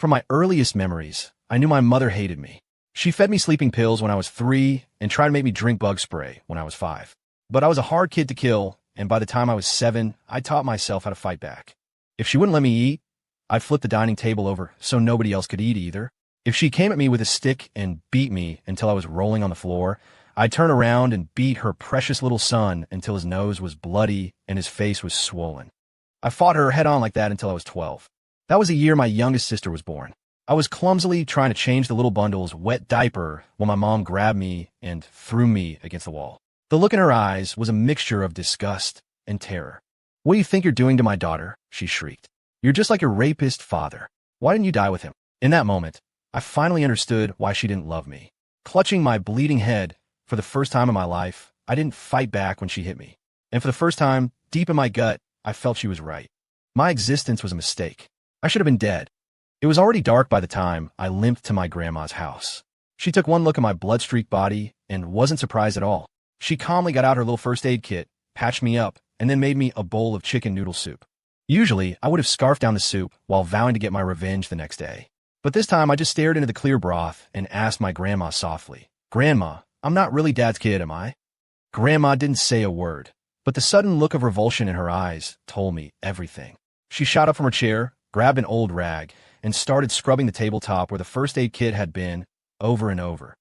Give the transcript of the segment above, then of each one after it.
From my earliest memories, I knew my mother hated me. She fed me sleeping pills when I was 3 and tried to make me drink bug spray when I was 5. But I was a hard kid to kill, and by the time I was 7, I taught myself how to fight back. If she wouldn't let me eat, I'd flip the dining table over so nobody else could eat either. If she came at me with a stick and beat me until I was rolling on the floor, I'd turn around and beat her precious little son until his nose was bloody and his face was swollen. I fought her head on like that until I was 12. That was the year my youngest sister was born. I was clumsily trying to change the little bundle's wet diaper when my mom grabbed me and threw me against the wall. The look in her eyes was a mixture of disgust and terror. "What do you think you're doing to my daughter?" she shrieked. "You're just like your rapist father. Why didn't you die with him?" In that moment, I finally understood why she didn't love me. Clutching my bleeding head, for the first time in my life, I didn't fight back when she hit me. And for the first time, deep in my gut, I felt she was right. My existence was a mistake. I should have been dead. It was already dark by the time I limped to my grandma's house. She took one look at my blood-streaked body and wasn't surprised at all. She calmly got out her little first aid kit, patched me up, and then made me a bowl of chicken noodle soup. Usually, I would have scarfed down the soup while vowing to get my revenge the next day. But this time, I just stared into the clear broth and asked my grandma softly, "Grandma, I'm not really Dad's kid, am I?" Grandma didn't say a word, but the sudden look of revulsion in her eyes told me everything. She shot up from her chair, grabbed an old rag, and started scrubbing the tabletop where the first aid kit had been, over and over.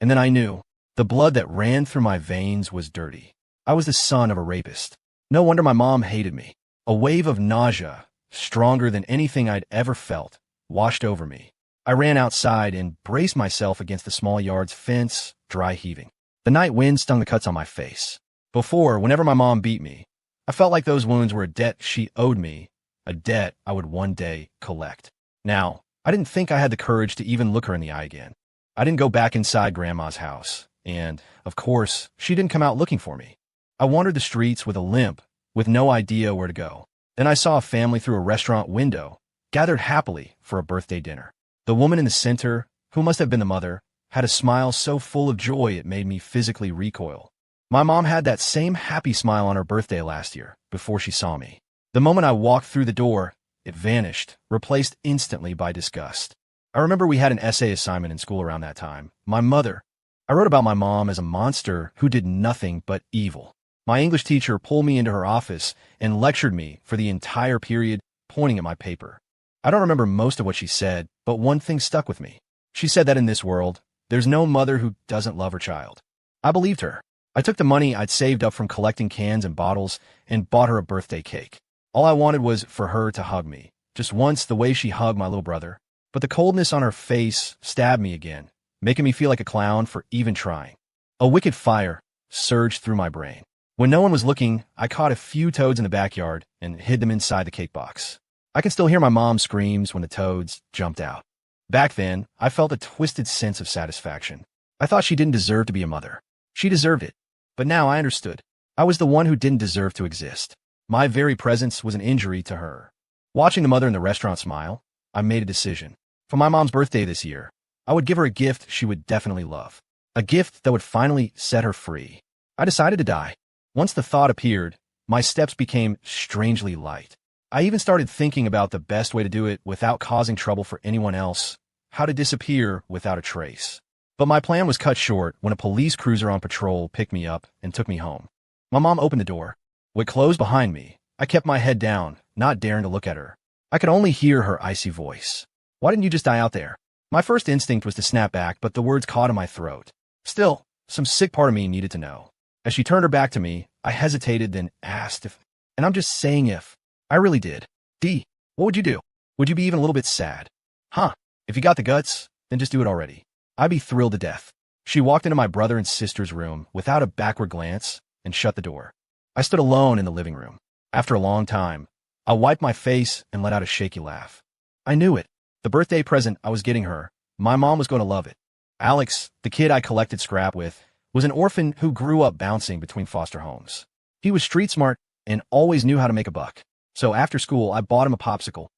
And then I knew. The blood that ran through my veins was dirty. I was the son of a rapist. No wonder my mom hated me. A wave of nausea, stronger than anything I'd ever felt, washed over me. I ran outside and braced myself against the small yard's fence, dry heaving. The night wind stung the cuts on my face. Before, whenever my mom beat me, I felt like those wounds were a debt she owed me, a debt I would one day collect. Now, I didn't think I had the courage to even look her in the eye again. I didn't go back inside Grandma's house, and, of course, she didn't come out looking for me. I wandered the streets with a limp, with no idea where to go. Then I saw a family through a restaurant window, gathered happily for a birthday dinner. The woman in the center, who must have been the mother, had a smile so full of joy it made me physically recoil. My mom had that same happy smile on her birthday last year, before she saw me. The moment I walked through the door, it vanished, replaced instantly by disgust. I remember we had an essay assignment in school around that time. My mother. I wrote about my mom as a monster who did nothing but evil. My English teacher pulled me into her office and lectured me for the entire period, pointing at my paper. I don't remember most of what she said, but one thing stuck with me. She said that in this world, there's no mother who doesn't love her child. I believed her. I took the money I'd saved up from collecting cans and bottles and bought her a birthday cake. All I wanted was for her to hug me, just once the way she hugged my little brother. But the coldness on her face stabbed me again, making me feel like a clown for even trying. A wicked fire surged through my brain. When no one was looking, I caught a few toads in the backyard and hid them inside the cake box. I can still hear my mom's screams when the toads jumped out. Back then, I felt a twisted sense of satisfaction. I thought she didn't deserve to be a mother. She deserved it. But now I understood. I was the one who didn't deserve to exist. My very presence was an injury to her. Watching the mother in the restaurant smile, I made a decision. For my mom's birthday this year, I would give her a gift she would definitely love. A gift that would finally set her free. I decided to die. Once the thought appeared, my steps became strangely light. I even started thinking about the best way to do it without causing trouble for anyone else, how to disappear without a trace. But my plan was cut short when a police cruiser on patrol picked me up and took me home. My mom opened the door. When it closed behind me, I kept my head down, not daring to look at her. I could only hear her icy voice. "Why didn't you just die out there?" My first instinct was to snap back, but the words caught in my throat. Still, some sick part of me needed to know. As she turned her back to me, I hesitated, then asked if, and I'm just saying if. I really did. "D, what would you do? Would you be even a little bit sad?" "Huh, if you got the guts, then just do it already. I'd be thrilled to death." She walked into my brother and sister's room without a backward glance and shut the door. I stood alone in the living room. After a long time, I wiped my face and let out a shaky laugh. I knew it. The birthday present I was getting her, my mom was going to love it. Alex, the kid I collected scrap with, was an orphan who grew up bouncing between foster homes. He was street smart and always knew how to make a buck. So after school, I bought him a popsicle.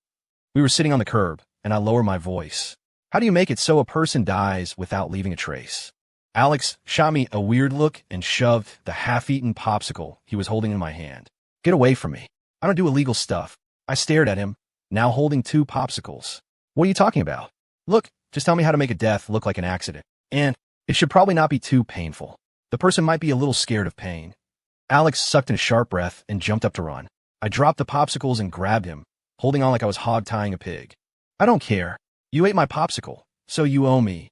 We were sitting on the curb, and I lowered my voice. "How do you make it so a person dies without leaving a trace?" Alex shot me a weird look and shoved the half-eaten popsicle he was holding in my hand. "Get away from me. I don't do illegal stuff." I stared at him, now holding 2 popsicles. What are you talking about? Look, just tell me how to make a death look like an accident. And it should probably not be too painful. The person might be a little scared of pain. Alex sucked in a sharp breath and jumped up to run. I dropped the popsicles and grabbed him, holding on like I was hog-tying a pig. I don't care. You ate my popsicle, so you owe me.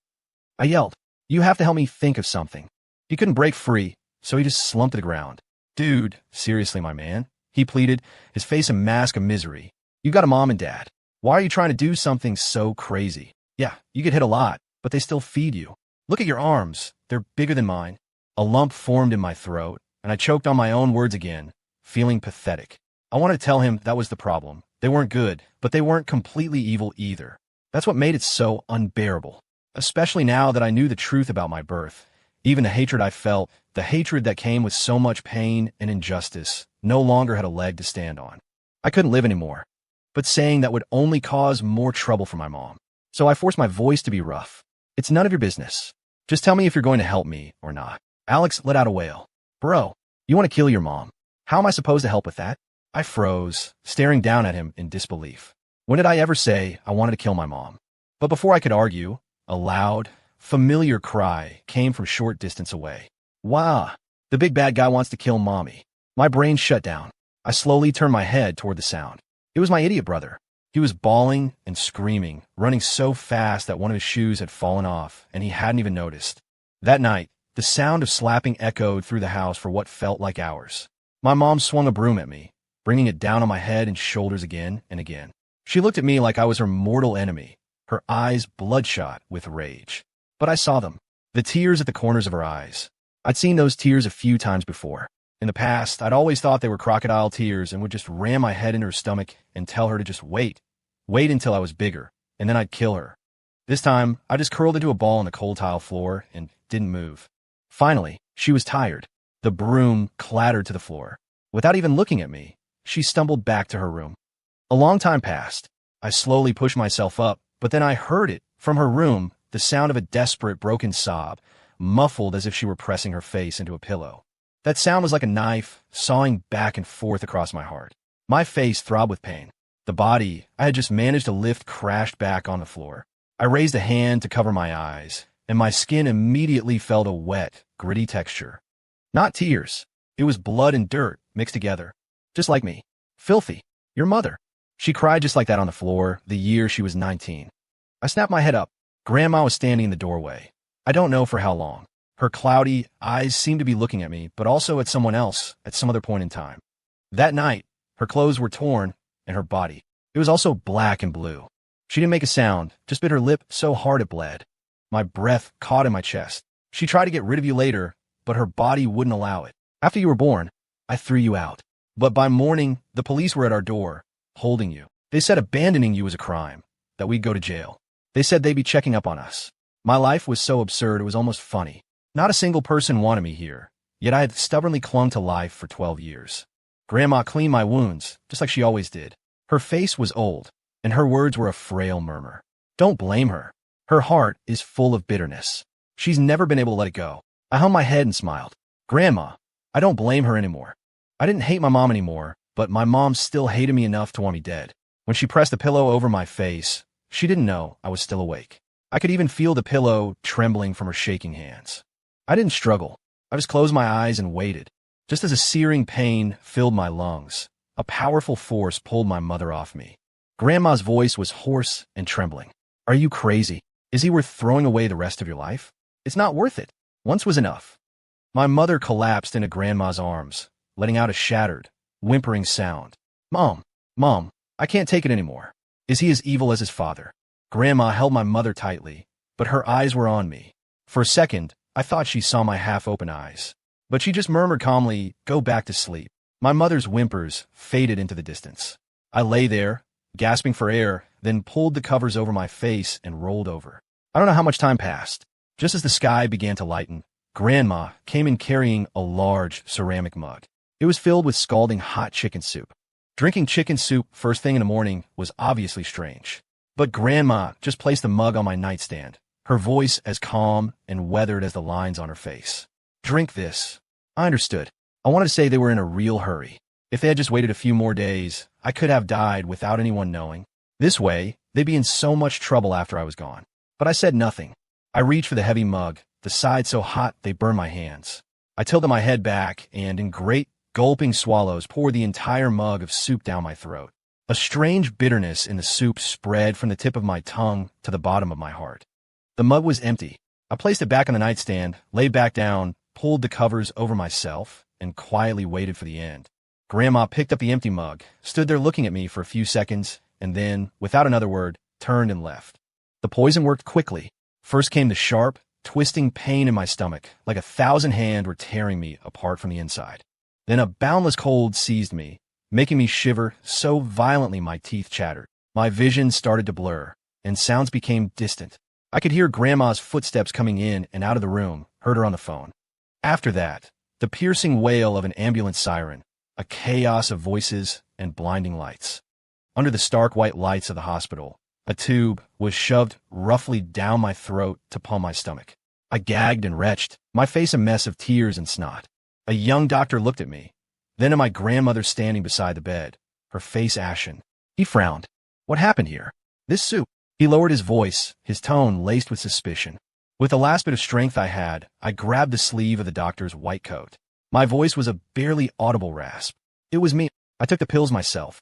I yelled. You have to help me think of something. He couldn't break free, so he just slumped to the ground. Dude, seriously, my man, he pleaded, his face a mask of misery. You got a mom and dad. Why are you trying to do something so crazy? Yeah, you get hit a lot, but they still feed you. Look at your arms. They're bigger than mine. A lump formed in my throat, and I choked on my own words again, feeling pathetic. I wanted to tell him that was the problem. They weren't good, but they weren't completely evil either. That's what made it so unbearable. Especially now that I knew the truth about my birth. Even the hatred I felt, the hatred that came with so much pain and injustice, no longer had a leg to stand on. I couldn't live anymore. But saying that would only cause more trouble for my mom. So I forced my voice to be rough. It's none of your business. Just tell me if you're going to help me or not. Alex let out a wail. Bro, you want to kill your mom. How am I supposed to help with that? I froze, staring down at him in disbelief. When did I ever say I wanted to kill my mom? But before I could argue, a loud, familiar cry came from short distance away. Wah! The big bad guy wants to kill mommy. My brain shut down. I slowly turned my head toward the sound. It was my idiot brother. He was bawling and screaming, running so fast that one of his shoes had fallen off, and he hadn't even noticed. That night, the sound of slapping echoed through the house for what felt like hours. My mom swung a broom at me, bringing it down on my head and shoulders again and again. She looked at me like I was her mortal enemy, her eyes bloodshot with rage. But I saw them, the tears at the corners of her eyes. I'd seen those tears a few times before. In the past, I'd always thought they were crocodile tears and would just ram my head into her stomach and tell her to just wait until I was bigger, and then I'd kill her. This time, I just curled into a ball on the cold tile floor and didn't move. Finally, she was tired. The broom clattered to the floor. Without even looking at me, she stumbled back to her room. A long time passed. I slowly pushed myself up, but then I heard it from her room, the sound of a desperate, broken sob, muffled as if she were pressing her face into a pillow. That sound was like a knife, sawing back and forth across my heart. My face throbbed with pain. The body I had just managed to lift crashed back on the floor. I raised a hand to cover my eyes, and my skin immediately felt a wet, gritty texture. Not tears. It was blood and dirt mixed together. Just like me. Filthy. Your mother. She cried just like that on the floor the year she was 19. I snapped my head up. Grandma was standing in the doorway. I don't know for how long. Her cloudy eyes seemed to be looking at me, but also at someone else at some other point in time. That night, her clothes were torn, and her body. It was also black and blue. She didn't make a sound, just bit her lip so hard it bled. My breath caught in my chest. She tried to get rid of you later, but her body wouldn't allow it. After you were born, I threw you out. But by morning, the police were at our door, holding you. They said abandoning you was a crime, that we'd go to jail. They said they'd be checking up on us. My life was so absurd it was almost funny. Not a single person wanted me here, yet I had stubbornly clung to life for 12 years. Grandma cleaned my wounds, just like she always did. Her face was old, and her words were a frail murmur. Don't blame her. Her heart is full of bitterness. She's never been able to let it go. I hung my head and smiled. Grandma, I don't blame her anymore. I didn't hate my mom anymore, but my mom still hated me enough to want me dead. When she pressed the pillow over my face, she didn't know I was still awake. I could even feel the pillow trembling from her shaking hands. I didn't struggle. I just closed my eyes and waited. Just as a searing pain filled my lungs, a powerful force pulled my mother off me. Grandma's voice was hoarse and trembling. Are you crazy? Is he worth throwing away the rest of your life? It's not worth it. Once was enough. My mother collapsed into Grandma's arms, letting out a shattered, whimpering sound. Mom, I can't take it anymore. Is he as evil as his father? Grandma held my mother tightly, but her eyes were on me. For a second, I thought she saw my half-open eyes. But she just murmured calmly, go back to sleep. My mother's whimpers faded into the distance. I lay there, gasping for air, then pulled the covers over my face and rolled over. I don't know how much time passed. Just as the sky began to lighten, Grandma came in carrying a large ceramic mug. It was filled with scalding hot chicken soup. Drinking chicken soup first thing in the morning was obviously strange. But Grandma just placed the mug on my nightstand, her voice as calm and weathered as the lines on her face. Drink this. I understood. I wanted to say they were in a real hurry. If they had just waited a few more days, I could have died without anyone knowing. This way, They'd be in so much trouble after I was gone. But I said nothing. I reached for the heavy mug, the side so hot they burned my hands. I tilted my head back and, in great, gulping swallows, poured the entire mug of soup down my throat. A strange bitterness in the soup spread from the tip of my tongue to the bottom of my heart. The mug was empty. I placed it back on the nightstand, laid back down, pulled the covers over myself, and quietly waited for the end. Grandma picked up the empty mug, stood there looking at me for a few seconds, and then, without another word, turned and left. The poison worked quickly. First came the sharp, twisting pain in my stomach, like 1,000 hands were tearing me apart from the inside. Then a boundless cold seized me, making me shiver so violently my teeth chattered. My vision started to blur, and sounds became distant. I could hear Grandma's footsteps coming in and out of the room, heard her on the phone. After that, the piercing wail of an ambulance siren, a chaos of voices and blinding lights. Under the stark white lights of the hospital, a tube was shoved roughly down my throat to pump my stomach. I gagged and retched, my face a mess of tears and snot. A young doctor looked at me, then at my grandmother standing beside the bed, her face ashen. He frowned. What happened here? This soup. He lowered his voice, his tone laced with suspicion. With the last bit of strength I had, I grabbed the sleeve of the doctor's white coat. My voice was a barely audible rasp. It was me. I took the pills myself.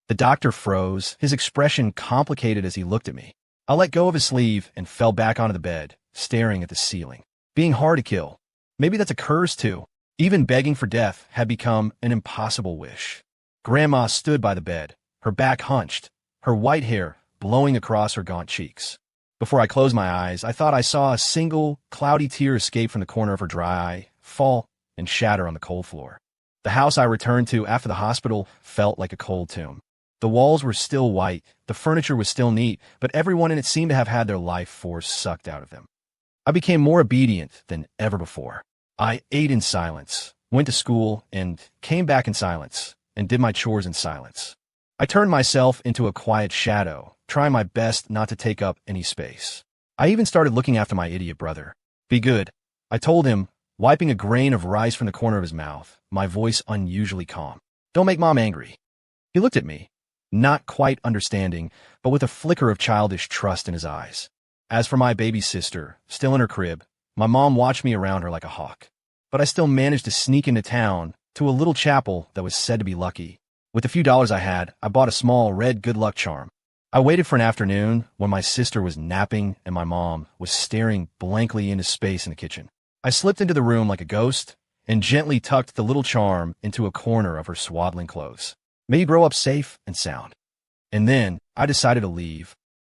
The doctor froze, his expression complicated as he looked at me. I let go of his sleeve and fell back onto the bed, staring at the ceiling. Being hard to kill. Maybe that's a curse too. Even begging for death had become an impossible wish. Grandma stood by the bed, her back hunched, her white hair blowing across her gaunt cheeks. Before I closed my eyes, I thought I saw a single, cloudy tear escape from the corner of her dry eye, fall, and shatter on the cold floor. The house I returned to after the hospital felt like a cold tomb. The walls were still white, the furniture was still neat, but everyone in it seemed to have had their life force sucked out of them. I became more obedient than ever before. I ate in silence, went to school, and came back in silence, and did my chores in silence. I turned myself into a quiet shadow, trying my best not to take up any space. I even started looking after my idiot brother. Be good, I told him, wiping a grain of rice from the corner of his mouth, my voice unusually calm. Don't make Mom angry. He looked at me, not quite understanding, but with a flicker of childish trust in his eyes. As for my baby sister, still in her crib, my mom watched me around her like a hawk. But I still managed to sneak into town, to a little chapel that was said to be lucky. With the few dollars I had, I bought a small red good luck charm. I waited for an afternoon when my sister was napping and my mom was staring blankly into space in the kitchen. I slipped into the room like a ghost and gently tucked the little charm into a corner of her swaddling clothes. May you grow up safe and sound. And then I decided to leave.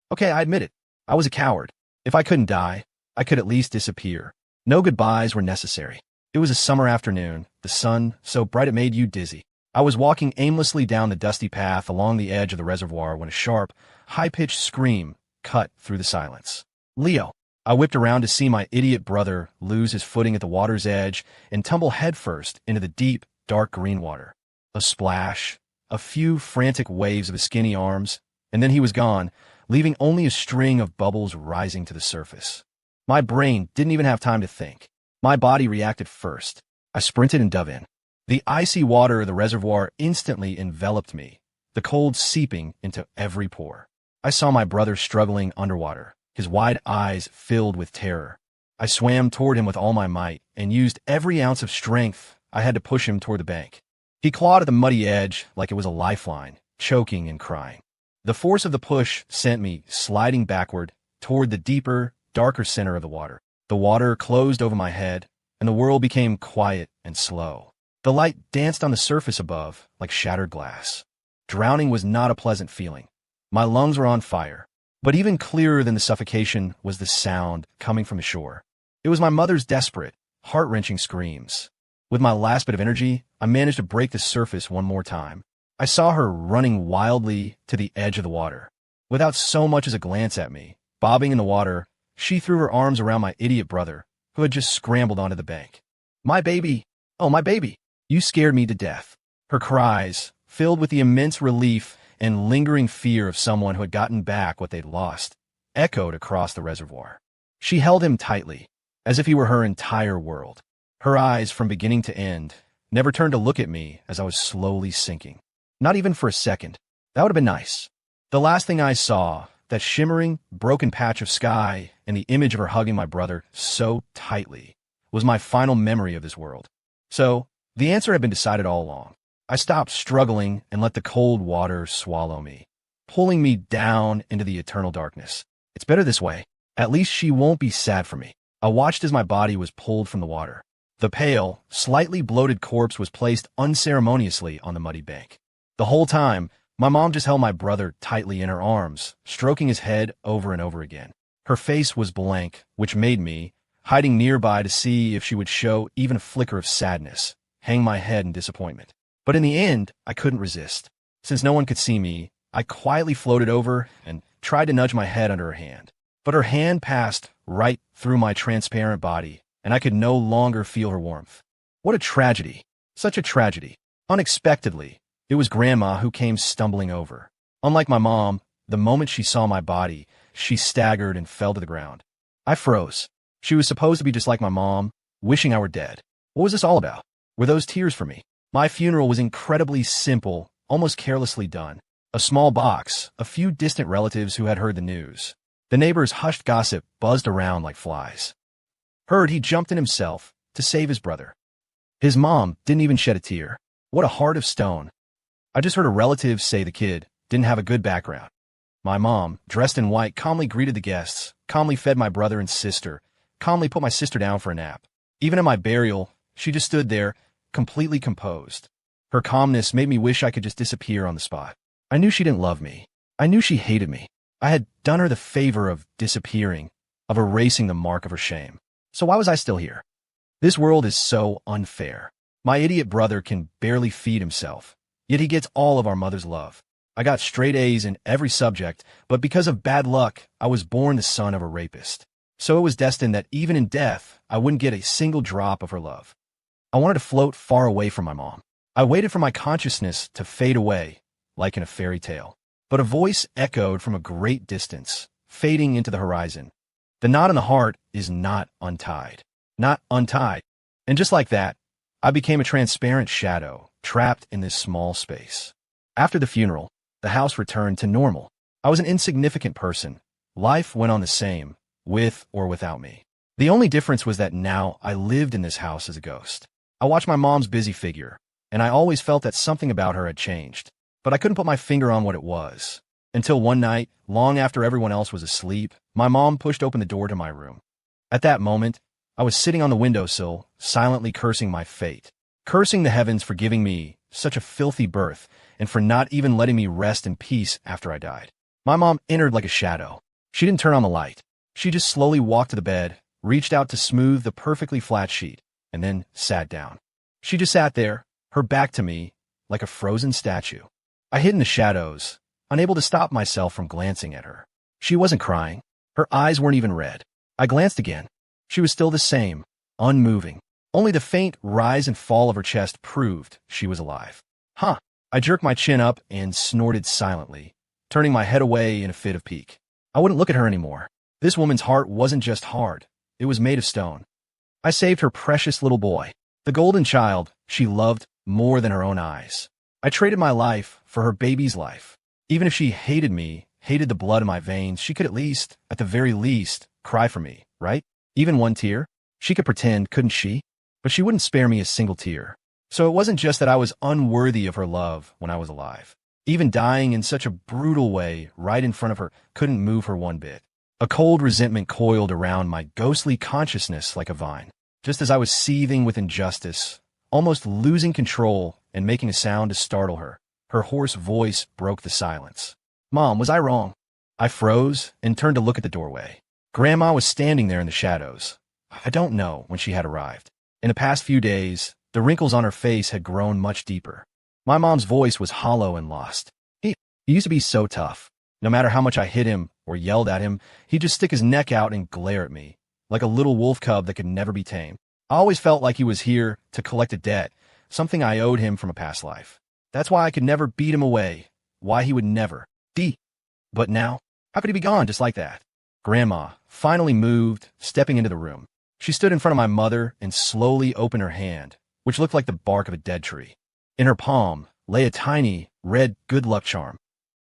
Okay, I admit it. I was a coward. If I couldn't die, I could at least disappear. No goodbyes were necessary. It was a summer afternoon, the sun so bright it made you dizzy. I was walking aimlessly down the dusty path along the edge of the reservoir when a sharp, high-pitched scream cut through the silence. Leo! I whipped around to see my idiot brother lose his footing at the water's edge and tumble headfirst into the deep, dark green water. A splash, a few frantic waves of his skinny arms, and then he was gone, leaving only a string of bubbles rising to the surface. My brain didn't even have time to think. My body reacted first. I sprinted and dove in. The icy water of the reservoir instantly enveloped me, the cold seeping into every pore. I saw my brother struggling underwater, his wide eyes filled with terror. I swam toward him with all my might and used every ounce of strength I had to push him toward the bank. He clawed at the muddy edge like it was a lifeline, choking and crying. The force of the push sent me sliding backward toward the deeper, darker center of the water. The water closed over my head, and the world became quiet and slow. The light danced on the surface above like shattered glass. Drowning was not a pleasant feeling. My lungs were on fire. But even clearer than the suffocation was the sound coming from the shore. It was my mother's desperate, heart-wrenching screams. With my last bit of energy, I managed to break the surface one more time. I saw her running wildly to the edge of the water. Without so much as a glance at me, bobbing in the water, she threw her arms around my idiot brother, who had just scrambled onto the bank. My baby! Oh, my baby! You scared me to death. Her cries, filled with the immense relief and lingering fear of someone who had gotten back what they'd lost, echoed across the reservoir. She held him tightly, as if he were her entire world. Her eyes, from beginning to end, never turned to look at me as I was slowly sinking. Not even for a second. That would have been nice. The last thing I saw, that shimmering, broken patch of sky, and the image of her hugging my brother so tightly was my final memory of this world. So, the answer had been decided all along. I stopped struggling and let the cold water swallow me, pulling me down into the eternal darkness. It's better this way. At least she won't be sad for me. I watched as my body was pulled from the water. The pale, slightly bloated corpse was placed unceremoniously on the muddy bank. The whole time, my mom just held my brother tightly in her arms, stroking his head over and over again. Her face was blank, which made me, hiding nearby to see if she would show even a flicker of sadness, hang my head in disappointment. But in the end, I couldn't resist. Since no one could see me, I quietly floated over and tried to nudge my head under her hand. But her hand passed right through my transparent body, and I could no longer feel her warmth. What a tragedy. Such a tragedy. Unexpectedly, it was Grandma who came stumbling over. Unlike my mom, the moment she saw my body, she staggered and fell to the ground. I froze. She was supposed to be just like my mom, wishing I were dead. What was this all about? Were those tears for me? My funeral was incredibly simple, almost carelessly done. A small box, a few distant relatives who had heard the news. The neighbors' hushed gossip buzzed around like flies. Heard he jumped in himself to save his brother. His mom didn't even shed a tear. What a heart of stone. I just heard a relative say the kid didn't have a good background. My mom, dressed in white, calmly greeted the guests, calmly fed my brother and sister, calmly put my sister down for a nap. Even at my burial, she just stood there, completely composed. Her calmness made me wish I could just disappear on the spot. I knew she didn't love me. I knew she hated me. I had done her the favor of disappearing, of erasing the mark of her shame. So why was I still here? This world is so unfair. My idiot brother can barely feed himself, yet he gets all of our mother's love. I got straight A's in every subject, but because of bad luck, I was born the son of a rapist. So it was destined that even in death, I wouldn't get a single drop of her love. I wanted to float far away from my mom. I waited for my consciousness to fade away, like in a fairy tale. But a voice echoed from a great distance, fading into the horizon. The knot in the heart is not untied. Not untied. And just like that, I became a transparent shadow, trapped in this small space. After the funeral, the house returned to normal. I was an insignificant person. Life went on the same, with or without me. The only difference was that now I lived in this house as a ghost. I watched my mom's busy figure, and I always felt that something about her had changed. But I couldn't put my finger on what it was. Until one night, long after everyone else was asleep, my mom pushed open the door to my room. At that moment, I was sitting on the windowsill, silently cursing my fate, cursing the heavens for giving me such a filthy birth and for not even letting me rest in peace after I died. My mom entered like a shadow. She didn't turn on the light. She just slowly walked to the bed, reached out to smooth the perfectly flat sheet, and then sat down. She just sat there, her back to me, like a frozen statue. I hid in the shadows, unable to stop myself from glancing at her. She wasn't crying. Her eyes weren't even red. I glanced again. She was still the same, unmoving. Only the faint rise and fall of her chest proved she was alive. Huh. I jerked my chin up and snorted silently, turning my head away in a fit of pique. I wouldn't look at her anymore. This woman's heart wasn't just hard. It was made of stone. I saved her precious little boy, the golden child she loved more than her own eyes. I traded my life for her baby's life. Even if she hated me, hated the blood in my veins, she could at the very least, cry for me, right? Even one tear? She could pretend, couldn't she? But she wouldn't spare me a single tear. So it wasn't just that I was unworthy of her love when I was alive. Even dying in such a brutal way right in front of her couldn't move her one bit. A cold resentment coiled around my ghostly consciousness like a vine. Just as I was seething with injustice, almost losing control and making a sound to startle her, her hoarse voice broke the silence. Mom, was I wrong? I froze and turned to look at the doorway. Grandma was standing there in the shadows. I don't know when she had arrived. In the past few days, the wrinkles on her face had grown much deeper. My mom's voice was hollow and lost. He used to be so tough. No matter how much I hit him or yelled at him, he'd just stick his neck out and glare at me, like a little wolf cub that could never be tamed. I always felt like he was here to collect a debt, something I owed him from a past life. That's why I could never beat him away, why he would never. But now, how could he be gone just like that? Grandma finally moved, stepping into the room. She stood in front of my mother and slowly opened her hand, which looked like the bark of a dead tree. In her palm lay a tiny, red good luck charm.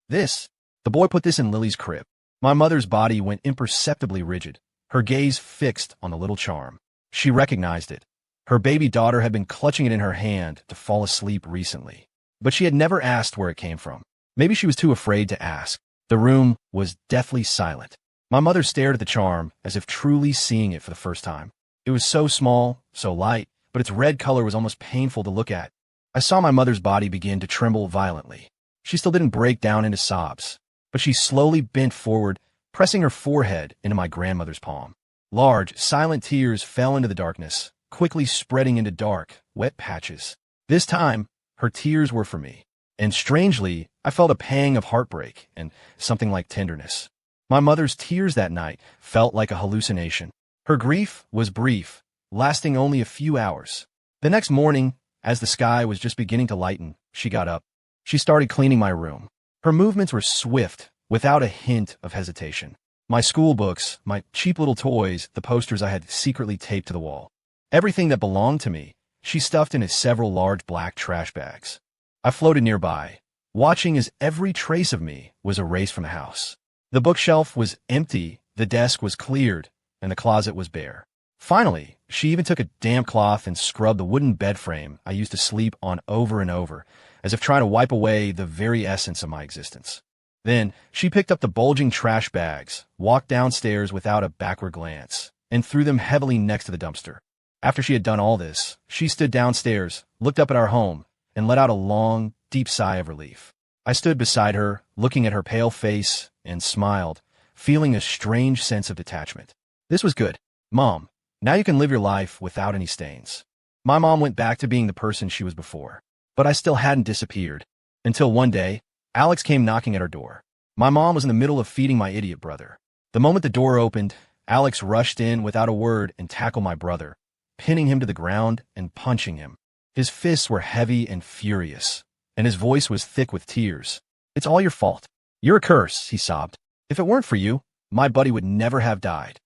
The boy put this in Lily's crib. My mother's body went imperceptibly rigid, her gaze fixed on the little charm. She recognized it. Her baby daughter had been clutching it in her hand to fall asleep recently. But she had never asked where it came from. Maybe she was too afraid to ask. The room was deathly silent. My mother stared at the charm as if truly seeing it for the first time. It was so small, so light, but its red color was almost painful to look at. I saw my mother's body begin to tremble violently. She still didn't break down into sobs, but she slowly bent forward, pressing her forehead into my grandmother's palm. Large, silent tears fell into the darkness, quickly spreading into dark, wet patches. This time, her tears were for me. And strangely, I felt a pang of heartbreak and something like tenderness. My mother's tears that night felt like a hallucination. Her grief was brief, lasting only a few hours. The next morning, as the sky was just beginning to lighten, she got up. She started cleaning my room. Her movements were swift, without a hint of hesitation. My school books, my cheap little toys, the posters I had secretly taped to the wall. Everything that belonged to me, she stuffed into several large black trash bags. I floated nearby, watching as every trace of me was erased from the house. The bookshelf was empty, the desk was cleared, and the closet was bare. Finally, she even took a damp cloth and scrubbed the wooden bed frame I used to sleep on over and over, as if trying to wipe away the very essence of my existence. Then, she picked up the bulging trash bags, walked downstairs without a backward glance, and threw them heavily next to the dumpster. After she had done all this, she stood downstairs, looked up at our home, and let out a long, deep sigh of relief. I stood beside her, looking at her pale face, and smiled, feeling a strange sense of detachment. This was good. Mom, now you can live your life without any stains. My mom went back to being the person she was before. But I still hadn't disappeared. Until one day, Alex came knocking at our door. My mom was in the middle of feeding my idiot brother. The moment the door opened, Alex rushed in without a word and tackled my brother, pinning him to the ground and punching him. His fists were heavy and furious, and his voice was thick with tears. "It's all your fault. You're a curse," he sobbed. "If it weren't for you, my buddy would never have died."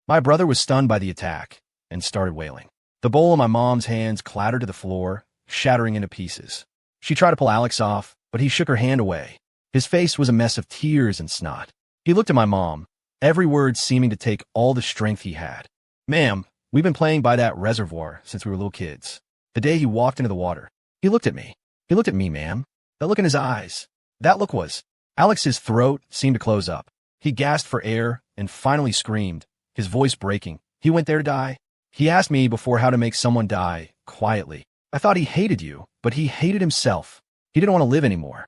My brother was stunned by the attack and started wailing. The bowl in my mom's hands clattered to the floor, shattering into pieces. She tried to pull Alex off, but he shook her hand away. His face was a mess of tears and snot. He looked at my mom, every word seeming to take all the strength he had. "Ma'am, we've been playing by that reservoir since we were little kids. The day he walked into the water, he looked at me. He looked at me, ma'am. That look in his eyes. That look was..." Alex's throat seemed to close up. He gasped for air and finally screamed, his voice breaking. "He went there to die?" He asked me before how to make someone die, quietly. "I thought he hated you, but he hated himself. He didn't want to live anymore."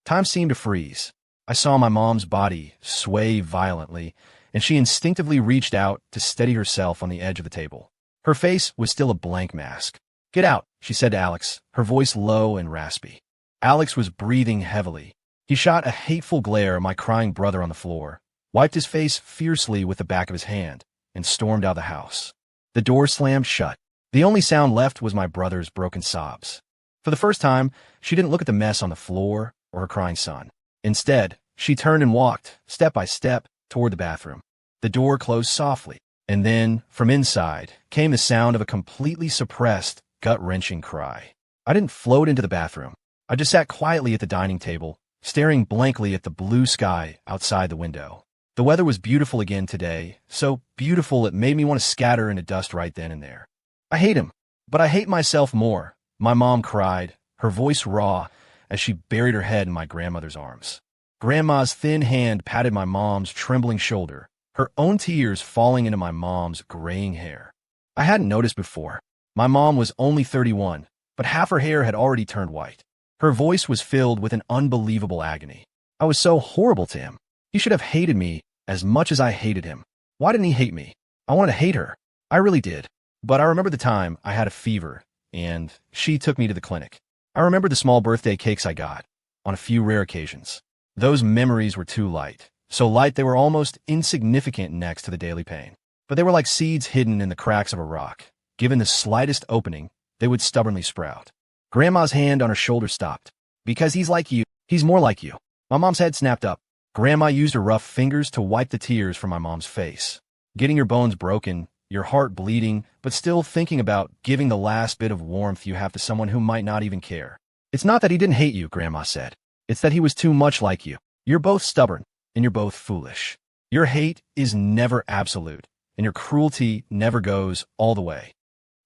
Time seemed to freeze. I saw my mom's body sway violently, and she instinctively reached out to steady herself on the edge of the table. Her face was still a blank mask. "Get out," she said to Alex, her voice low and raspy. Alex was breathing heavily. He shot a hateful glare at my crying brother on the floor, wiped his face fiercely with the back of his hand, and stormed out of the house. The door slammed shut. The only sound left was my brother's broken sobs. For the first time, she didn't look at the mess on the floor or her crying son. Instead, she turned and walked, step by step, toward the bathroom. The door closed softly, and then, from inside, came the sound of a completely suppressed, gut-wrenching cry. I didn't float into the bathroom. I just sat quietly at the dining table, staring blankly at the blue sky outside the window. The weather was beautiful again today, so beautiful it made me want to scatter into dust right then and there. "I hate him, but I hate myself more," my mom cried, her voice raw, as she buried her head in my grandmother's arms. Grandma's thin hand patted my mom's trembling shoulder, her own tears falling into my mom's graying hair. I hadn't noticed before. My mom was only 31, but half her hair had already turned white. Her voice was filled with an unbelievable agony. I was so horrible to him. He should have hated me as much as I hated him. Why didn't he hate me? I wanted to hate her. I really did. But I remember the time I had a fever, and she took me to the clinic. I remember the small birthday cakes I got, on a few rare occasions. Those memories were too light. So light they were almost insignificant next to the daily pain. But they were like seeds hidden in the cracks of a rock. Given the slightest opening, they would stubbornly sprout. Grandma's hand on her shoulder stopped. "Because he's like you. He's more like you." My mom's head snapped up. Grandma used her rough fingers to wipe the tears from my mom's face. Getting your bones broken, your heart bleeding, but still thinking about giving the last bit of warmth you have to someone who might not even care. "It's not that he didn't hate you," Grandma said. "It's that he was too much like you. You're both stubborn, and you're both foolish." Your hate is never absolute, and your cruelty never goes all the way.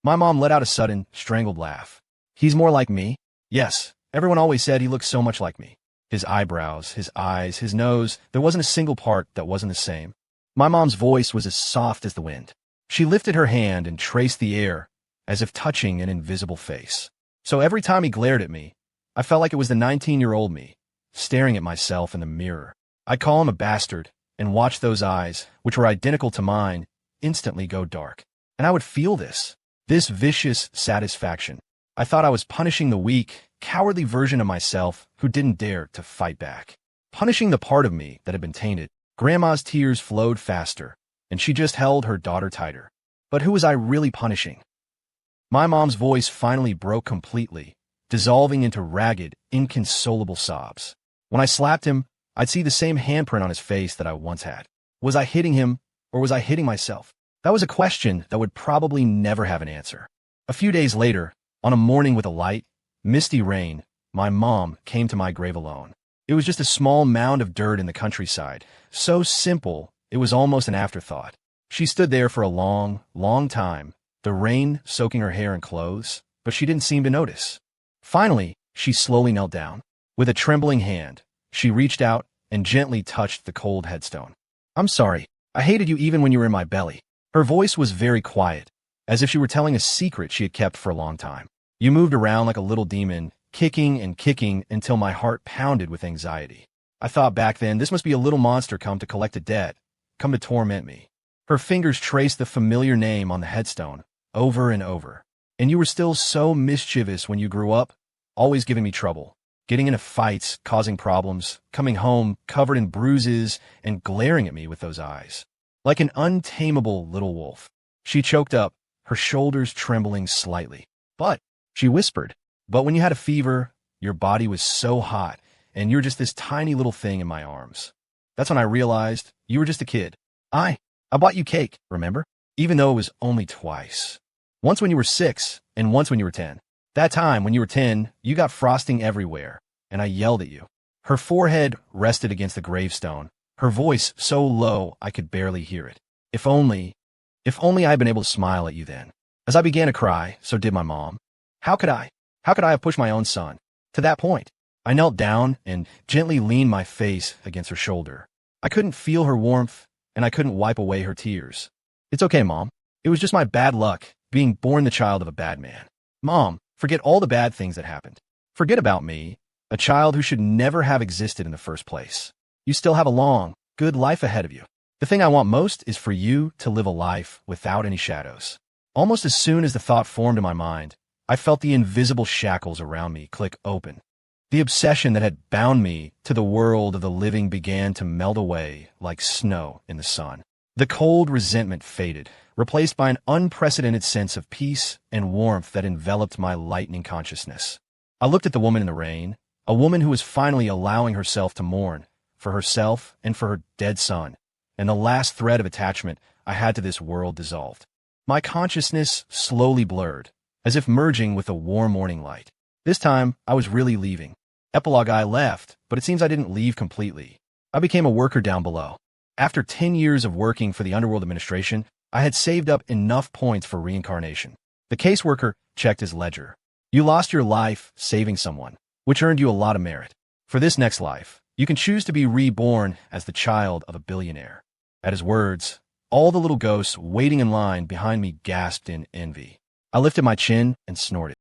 My mom let out a sudden, strangled laugh. He's more like me? Yes, everyone always said he looked so much like me. His eyebrows, his eyes, his nose, there wasn't a single part that wasn't the same. My mom's voice was as soft as the wind. She lifted her hand and traced the air, as if touching an invisible face. So every time he glared at me, I felt like it was the 19-year-old me, staring at myself in the mirror. I'd call him a bastard, and watch those eyes, which were identical to mine, instantly go dark. And I would feel this vicious satisfaction. I thought I was punishing the weak, cowardly version of myself who didn't dare to fight back. Punishing the part of me that had been tainted. Grandma's tears flowed faster, and she just held her daughter tighter. But who was I really punishing? My mom's voice finally broke completely, dissolving into ragged, inconsolable sobs. When I slapped him, I'd see the same handprint on his face that I once had. Was I hitting him, or was I hitting myself? That was a question that would probably never have an answer. A few days later, on a morning with a light, misty rain, my mom came to my grave alone. It was just a small mound of dirt in the countryside, so simple it was almost an afterthought. She stood there for a long, long time, the rain soaking her hair and clothes, but she didn't seem to notice. Finally, she slowly knelt down. With a trembling hand, she reached out and gently touched the cold headstone. I'm sorry. I hated you even when you were in my belly. Her voice was very quiet, as if she were telling a secret she had kept for a long time. You moved around like a little demon, kicking and kicking until my heart pounded with anxiety. I thought back then this must be a little monster come to collect a debt, come to torment me. Her fingers traced the familiar name on the headstone, over and over. And you were still so mischievous when you grew up, always giving me trouble, getting into fights, causing problems, coming home covered in bruises, and glaring at me with those eyes. Like an untamable little wolf. She choked up, her shoulders trembling slightly. But, she whispered, but when you had a fever, your body was so hot, and you're just this tiny little thing in my arms. That's when I realized you were just a kid. I bought you cake, remember? Even though it was only twice. Once when you were 6, and once when you were 10. That time, when you were 10, you got frosting everywhere, and I yelled at you. Her forehead rested against the gravestone, her voice so low I could barely hear it. If only I had been able to smile at you then. As I began to cry, so did my mom. How could I have pushed my own son to that point? I knelt down and gently leaned my face against her shoulder. I couldn't feel her warmth, and I couldn't wipe away her tears. It's okay, Mom. It was just my bad luck, being born the child of a bad man. Mom, forget all the bad things that happened. Forget about me, a child who should never have existed in the first place. You still have a long, good life ahead of you. The thing I want most is for you to live a life without any shadows. Almost as soon as the thought formed in my mind, I felt the invisible shackles around me click open. The obsession that had bound me to the world of the living began to melt away like snow in the sun. The cold resentment faded, replaced by an unprecedented sense of peace and warmth that enveloped my lightening consciousness. I looked at the woman in the rain, a woman who was finally allowing herself to mourn, for herself and for her dead son, and the last thread of attachment I had to this world dissolved. My consciousness slowly blurred, as if merging with a warm morning light. This time, I was really leaving. Epilogue: I left, but it seems I didn't leave completely. I became a worker down below. After 10 years of working for the Underworld Administration, I had saved up enough points for reincarnation. The caseworker checked his ledger. You lost your life saving someone, which earned you a lot of merit. For this next life, you can choose to be reborn as the child of a billionaire. At his words, all the little ghosts waiting in line behind me gasped in envy. I lifted my chin and snorted.